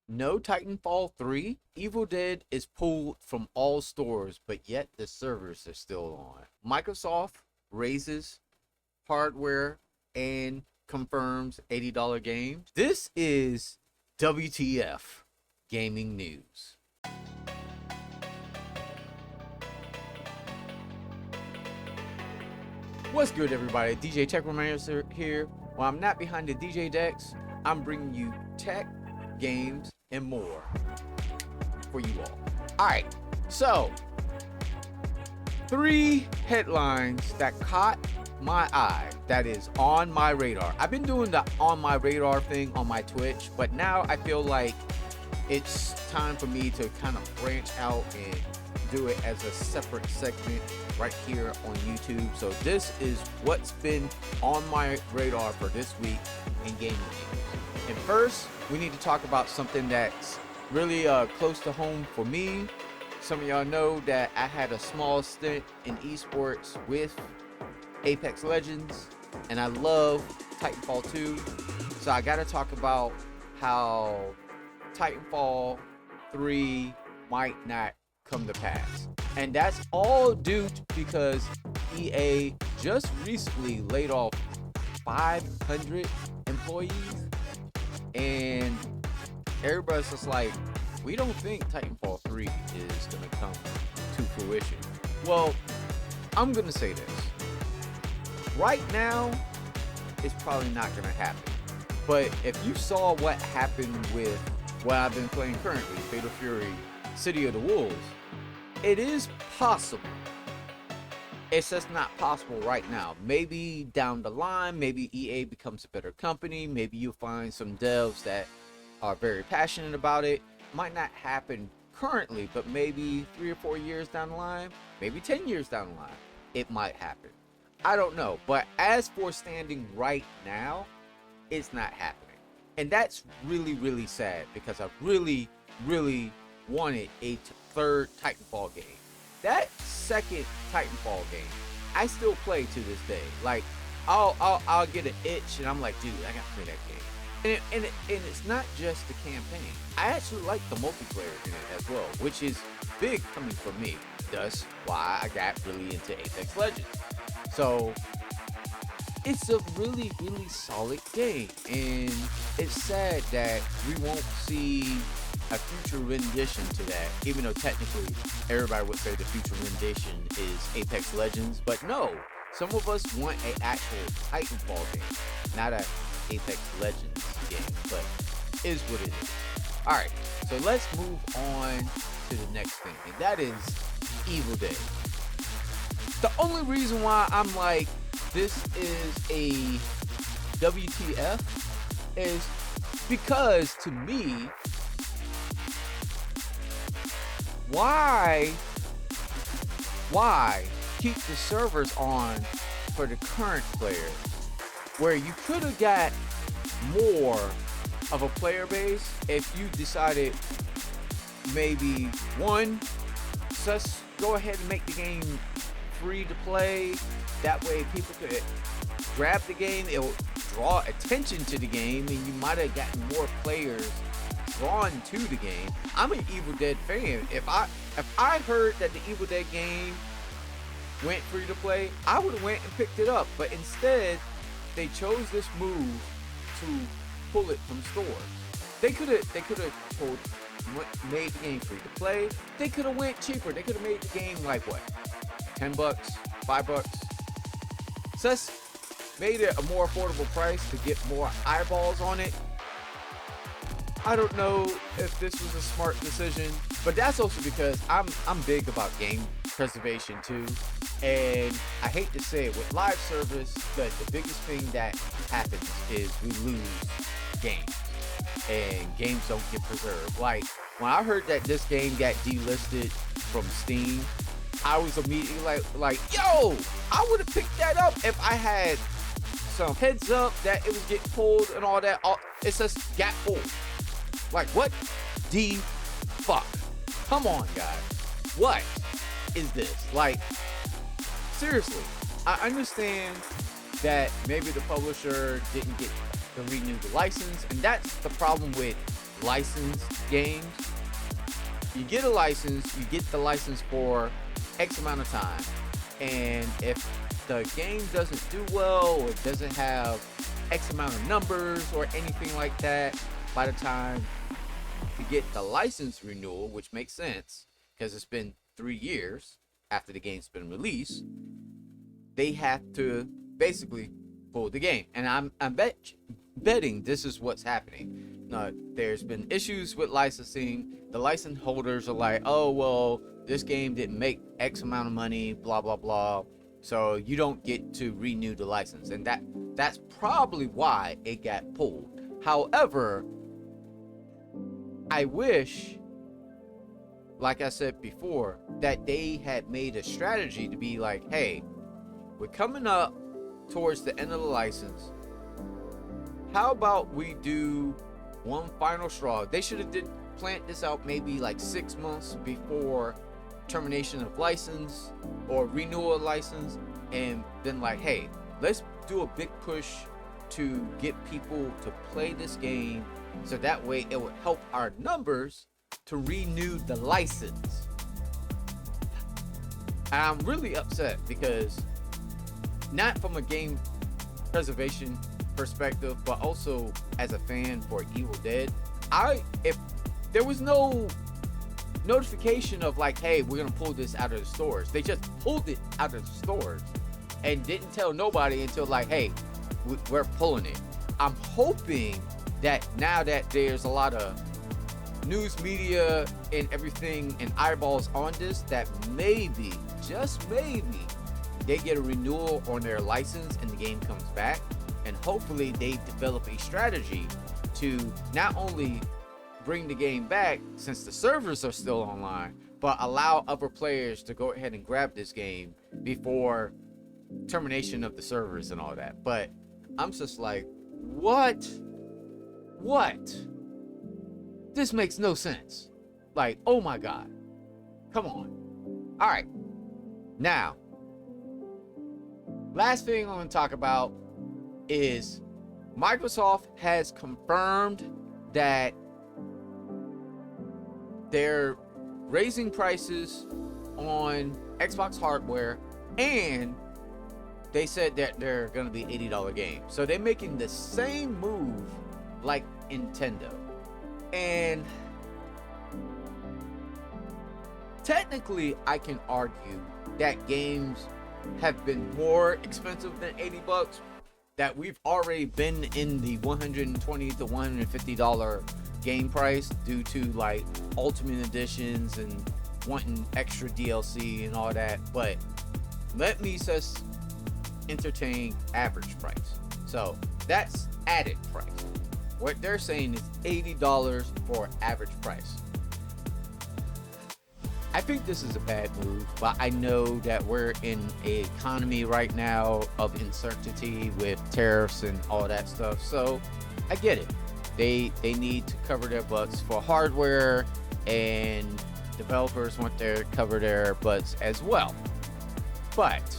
No Titanfall 3. Evil Dead is pulled from all stores, but yet the servers are still on. Microsoft raises hardware and confirms $80 games. This is WTF gaming news. What's good, everybody? DJ Tech Romancer here. While I'm not behind the DJ decks, I'm bringing you tech, games, and more for you all. Alright, so 3 headlines that caught my eye, that is on my radar. I've been doing the on my radar thing on my Twitch, but now I feel like it's time for me to kind of branch out and do it as a separate segment right here on YouTube. So this is what's been on my radar for this week in gaming news. And first, we need to talk about something that's really close to home for me. Some of y'all know that I had a small stint in esports with Apex Legends, and I love Titanfall 2. So I got to talk about how Titanfall 3 might not come to pass. And that's all due to because EA just recently laid off 500 employees, and everybody's just like, we don't think Titanfall 3 is going to come to fruition. Well, I'm going to say this. Right now, it's probably not going to happen. But if you saw what happened with what I've been playing currently, Fatal Fury, City of the Wolves, it is possible. It's just not possible right now. Maybe down the line, maybe EA becomes a better company. Maybe you'll find some devs that are very passionate about it. Might not happen currently, but maybe 3 or 4 years down the line, maybe 10 years down the line, it might happen. I don't know. But as for standing right now, it's not happening. And that's really, really sad, because I really, really wanted a third Titanfall game. That second Titanfall game, I still play to this day. Like, I'll get an itch and I'm like, dude, I gotta play that game. And it's not just the campaign. I actually like the multiplayer in it as well, which is big coming from me. Thus why I got really into Apex Legends. So it's a really, really solid game, and it's sad that we won't see a future rendition to that, even though technically everybody would say the future rendition is Apex Legends. But no, some of us want an actual Titanfall game, not a Apex Legends game, but is what it is. Alright, so let's move on to the next thing, and that is Evil Dead. The only reason why I'm like, this is a WTF is because, to me, why keep the servers on for the current players, where you could have got more of a player base if you decided maybe one, just go ahead and make the game free to play. That way people could grab the game, it will draw attention to the game, and you might have gotten more players drawn to the game. I'm an Evil Dead fan. If I heard that the Evil Dead game went free to play, I would have went and picked it up. But instead, they chose this move to pull it from stores. They could have made the game free to play. They could have went cheaper. They could have made the game like what, $10, $5. Just made it a more affordable price to get more eyeballs on it. I don't know if this was a smart decision, but that's also because I'm big about game preservation too. And I hate to say it, with live service, the biggest thing that happens is we lose games, and games don't get preserved. Like, when I heard that this game got delisted from Steam, I was immediately like, yo, I would have picked that up if I had some heads up that it was getting pulled and all that. It's just got pulled. Like, what the fuck? Come on, guys. What is this? Like, seriously, I understand that maybe the publisher didn't get to renew the license, and that's the problem with licensed games. You get a license, you get the license for X amount of time. And if the game doesn't do well or doesn't have X amount of numbers or anything like that, by the time you get the license renewal, which makes sense because it's been 3 years after the game's been released, they have to basically pull the game. And I'm betting this is what's happening. There's been issues with licensing. The license holders are like, oh, well, this game didn't make X amount of money, blah, blah, blah. So you don't get to renew the license. And that's probably why it got pulled. However, I wish, like I said before, that they had made a strategy to be like, hey, we're coming up towards the end of the license. How about we do one final straw? They should have plant this out maybe like 6 months before termination of license or renewal of license, and then like, hey, let's do a big push to get people to play this game, so that way it would help our numbers to renew the license. I'm really upset because, not from a game preservation perspective, but also as a fan for Evil Dead, if there was no notification of like, hey, we're gonna pull this out of the stores, they just pulled it out of the stores and didn't tell nobody until like, hey, we're pulling it. I'm hoping that now that there's a lot of news media and everything and eyeballs on this, that maybe, just maybe, they get a renewal on their license and the game comes back. And hopefully they develop a strategy to not only bring the game back since the servers are still online, but allow other players to go ahead and grab this game before termination of the servers and all that. But I'm just like, what? This makes no sense. Like, oh my God. Come on. All right. Now, last thing I'm going to talk about is Microsoft has confirmed that they're raising prices on Xbox hardware, and they said that they're going to be $80 games. So they're making the same move like Nintendo. And technically, I can argue that games have been more expensive than $80, that we've already been in the $120 to $150 game price due to like ultimate editions and wanting extra DLC and all that. But let me just entertain average price. So that's added price. What they're saying is $80 for average price. I think this is a bad move, but I know that we're in an economy right now of uncertainty with tariffs and all that stuff. So I get it. They need to cover their butts for hardware, and developers want to cover their butts as well. But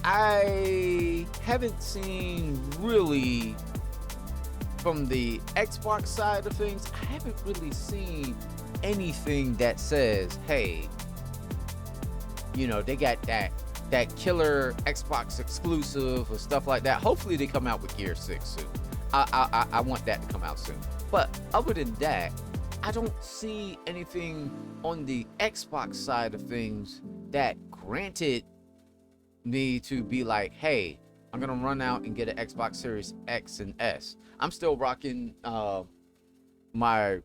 I haven't seen really, from the Xbox side of things, I haven't really seen anything that says, hey, you know, they got that killer Xbox exclusive or stuff like that. Hopefully they come out with Gear 6 soon. I want that to come out soon. But other than that, I don't see anything on the Xbox side of things that granted me to be like, hey, I'm gonna run out and get an Xbox Series X and S. I'm still rocking my,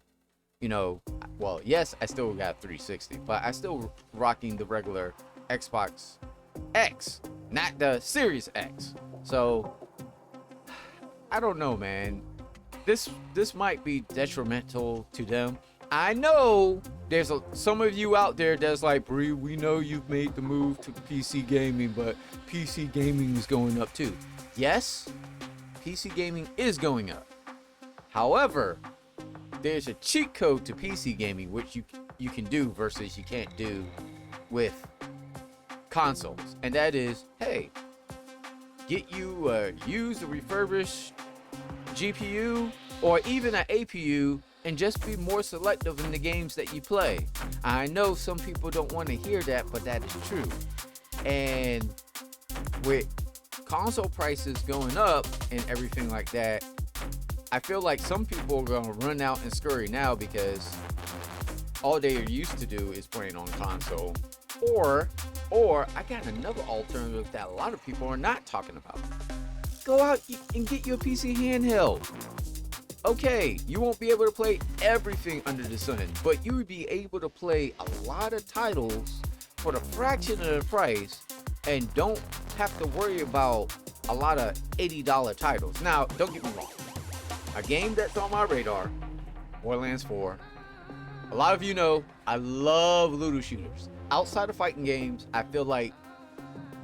you know, well, yes, I still got 360, but I still rocking the regular Xbox X, not the Series X. So I don't know, man. This might be detrimental to them. I know there's some of you out there that's like, Bree, we know you've made the move to PC gaming, but PC gaming is going up too. Yes, PC gaming is going up. However, there's a cheat code to PC gaming which you can do versus you can't do with consoles, and that is, hey, get you use the refurbished GPU or even an APU and just be more selective in the games that you play. I know some people don't want to hear that, but that is true. And with console prices going up and everything like that, I feel like some people are gonna run out and scurry now because all they are used to do is playing on console. Or I got another alternative that a lot of people are not talking about. Go out and get your PC handheld. Okay, you won't be able to play everything under the sun, but you would be able to play a lot of titles for the fraction of the price and don't have to worry about a lot of $80 titles. Now, don't get me wrong. A game that's on my radar, Borderlands 4. A lot of you know I love looter shooters. Outside of fighting games, I feel like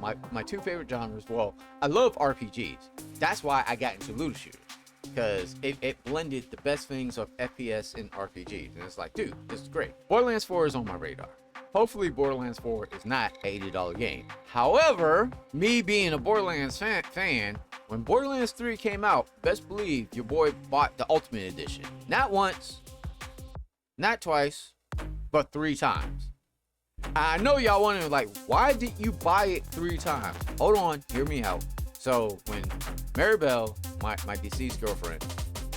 my two favorite genres, well, I love RPGs. That's why I got into looter shooters. Because it blended the best things of FPS and RPGs. And it's like, dude, this is great. Borderlands 4 is on my radar. Hopefully Borderlands 4 is not an $80 game. However, me being a Borderlands fan, when Borderlands 3 came out, best believe your boy bought the Ultimate Edition. Not once, not twice, but 3 times. I know y'all wondering, like, why did you buy it 3 times? Hold on, hear me out. So when Maribel, my deceased girlfriend,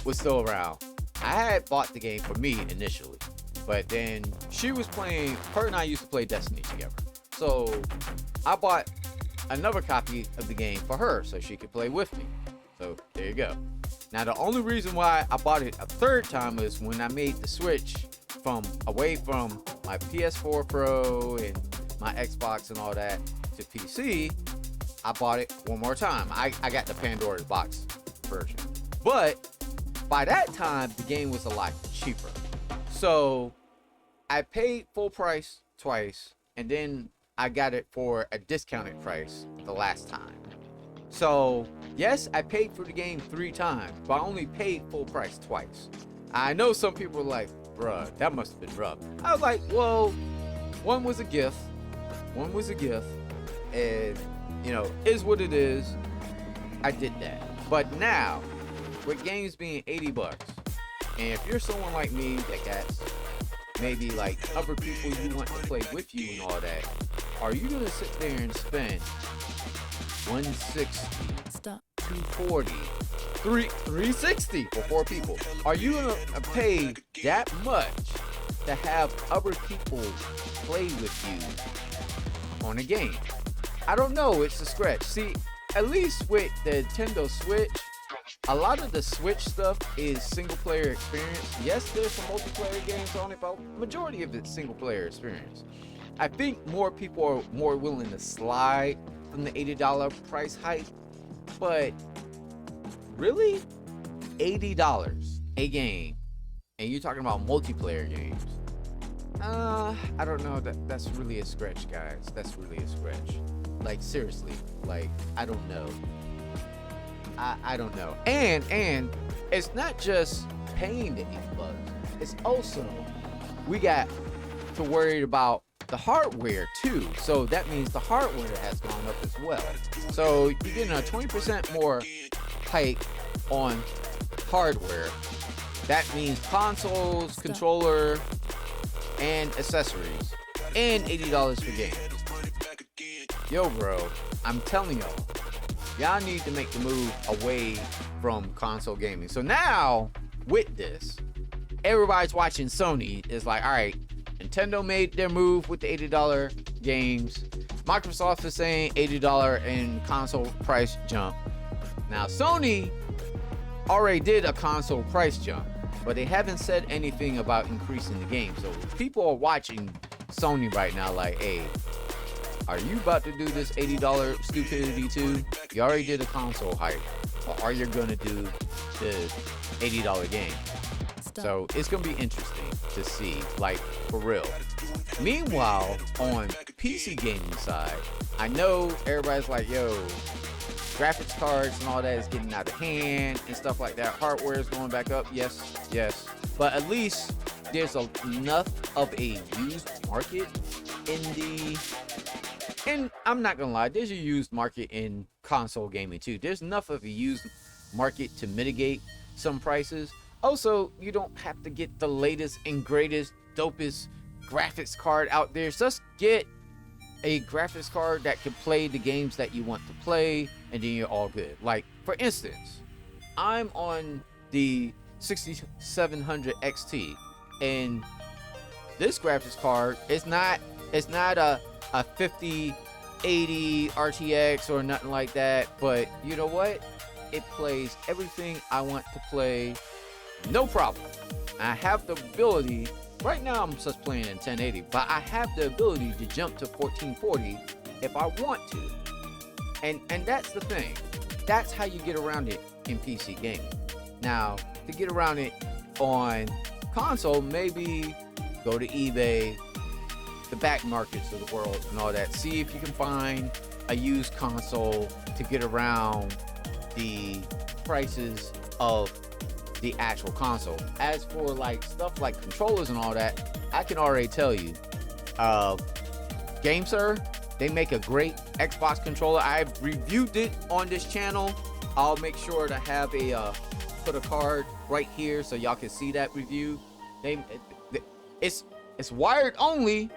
was still around, I had bought the game for me initially, but then she was playing, her and I used to play Destiny together. So I bought another copy of the game for her so she could play with me. So there you go. Now the only reason why I bought it a 3rd time is when I made the switch away from my PS4 Pro and my Xbox and all that to PC. I bought it one more time. I got the Pandora's Box version. But by that time, the game was a lot cheaper. So I paid full price twice, and then I got it for a discounted price the last time. So yes, I paid for the game 3 times, but I only paid full price twice. I know some people are like, bruh, that must have been rough. I was like, well, one was a gift. And you know, is what it is. I did that. But now, with games being $80, and if you're someone like me that got maybe like other people you want to play with you and all that, are you gonna sit there and spend $160, $240, $360 for 4 people? Are you gonna pay that much to have other people play with you on a game? I don't know, it's a scratch. See, at least with the Nintendo Switch, a lot of the Switch stuff is single player experience. Yes, there's some multiplayer games on it, but majority of it's single player experience. I think more people are more willing to slide from the $80 price hike, but really, $80 a game, and you're talking about multiplayer games. I don't know, that's really a stretch, guys. That's really a stretch. Like, seriously, like, I don't know. I don't know. And it's not just paying the $80. It's also, we got to worry about the hardware too. So that means the hardware has gone up as well. So you're getting a 20% more hike on hardware. That means consoles, controller, and accessories, and $80 for games. Yo, bro, I'm telling y'all need to make the move away from console gaming. So now, with this, everybody's watching Sony is like, all right, Nintendo made their move with the $80 games. Microsoft is saying $80 in console price jump. Now, Sony already did a console price jump, but they haven't said anything about increasing the game. So people are watching Sony right now like, hey, are you about to do this $80 stupidity too? You already did a console hype, or are you gonna do the $80 game? So it's gonna be interesting to see, like, for real. Meanwhile, on PC gaming side, I know everybody's like, yo, graphics cards and all that is getting out of hand and stuff like that. Hardware is going back up, yes. But at least there's enough of a used market and I'm not gonna lie, there's a used market in console gaming too. There's enough of a used market to mitigate some prices. Also, you don't have to get the latest and greatest, dopest graphics card out there. Just get a graphics card that can play the games that you want to play, and then you're all good. Like, for instance, I'm on the 6700 XT, and this graphics card is not, it's not a 5080 RTX or nothing like that, but you know what? It plays everything I want to play, no problem. I have the ability, right now I'm just playing in 1080, but I have the ability to jump to 1440 if I want to. And that's the thing. That's how you get around it in PC gaming. Now, to get around it on console, maybe go to eBay, the back markets of the world and all that. See if you can find a used console to get around the prices of the actual console. As for like stuff like controllers and all that, I can already tell you, GameSir, they make a great Xbox controller. I've reviewed it on this channel. I'll make sure to have a put a card right here so y'all can see that review. It's wired only,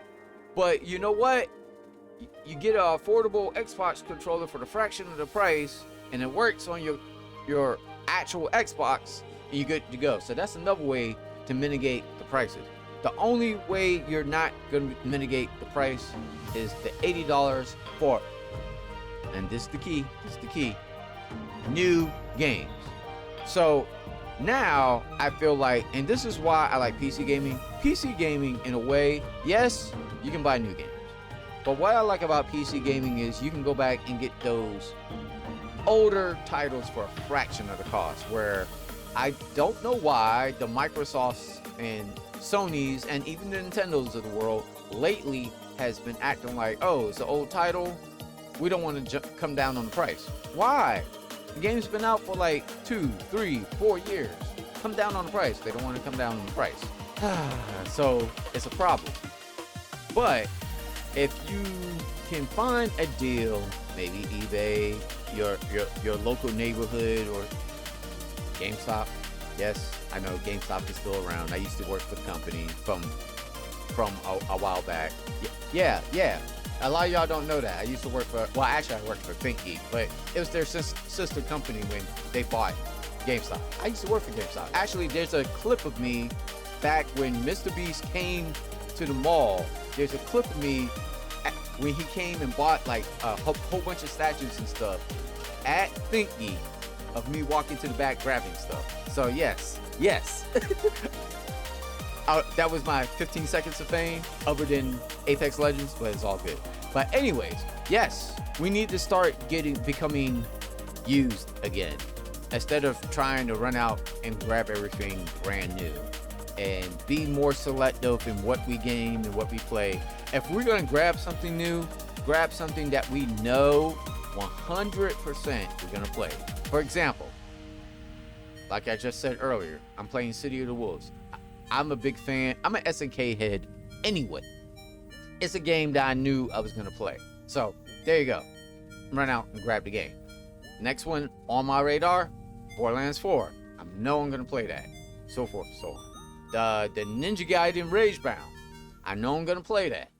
but you know what? You get an affordable Xbox controller for the fraction of the price, and it works on your actual Xbox, and you're good to go. So that's another way to mitigate the prices. The only way you're not going to mitigate the price is the $80 for, and this is the key, new games. So now I feel like, and this is why I like PC gaming. PC gaming, in a way, yes, you can buy new games. But what I like about PC gaming is you can go back and get those older titles for a fraction of the cost, where I don't know why the Microsofts and Sonys and even the Nintendos of the world lately has been acting like, oh, it's an old title, we don't want to come down on the price. Why? The game's been out for like 2, 3, 4 years. Come down on the price. They don't want to come down on the price. So it's a problem. But if you can find a deal, maybe eBay, your local neighborhood, or GameStop. Yes, I know GameStop is still around. I used to work for the company from a while back. Yeah. A lot of y'all don't know that. I used to work for, well, actually I worked for ThinkGeek, but it was their sister company when they bought GameStop. I used to work for GameStop. Actually, there's a clip of me back when Mr. Beast came to the mall. There's a clip of me when he came and bought like a whole bunch of statues and stuff at ThinkGeek of me walking to the back grabbing stuff. So yes. That was my 15 seconds of fame, other than Apex Legends, but it's all good. But anyways, yes, we need to start becoming used again, instead of trying to run out and grab everything brand new, and be more selective in what we game and what we play. If we're gonna grab something new, grab something that we know 100% we're gonna play. For example, like I just said earlier, I'm playing City of the Wolves. I'm a big fan. I'm an SNK head anyway. It's a game that I knew I was going to play. So, there you go. Run out and grab the game. Next one on my radar, Borderlands 4. I know I'm going to play that. So forth and so on. The Ninja Gaiden Ragebound. I know I'm going to play that.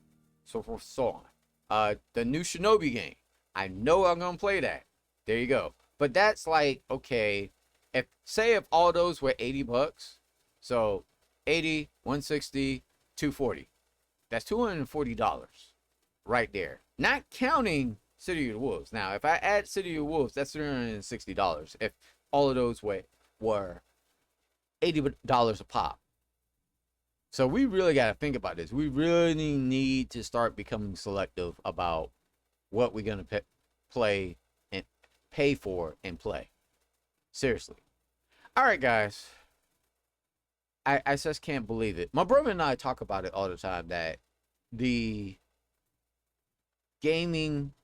So forth and so on. The new Shinobi game. I know I'm going to play that. There you go. But that's like, okay, if all those were $80, so 80, 160, 240. That's $240 right there. Not counting City of the Wolves. Now, if I add City of the Wolves, that's $360 if all of those were $80 a pop. So we really got to think about this. We really need to start becoming selective about what we're going to play and pay for and play. Seriously. All right, guys. I just can't believe it. My brother and I talk about it all the time, that the gaming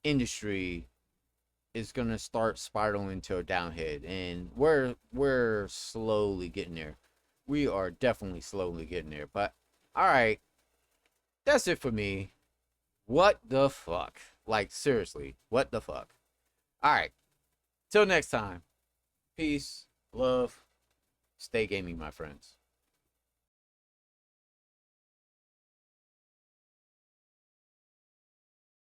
industry is going to start spiraling to a downhead, and we're slowly getting there. We are definitely slowly getting there. But all right, that's it for me. What the fuck? Like, seriously, what the fuck? All right, till next time. Peace, love, Stay gaming, my friends.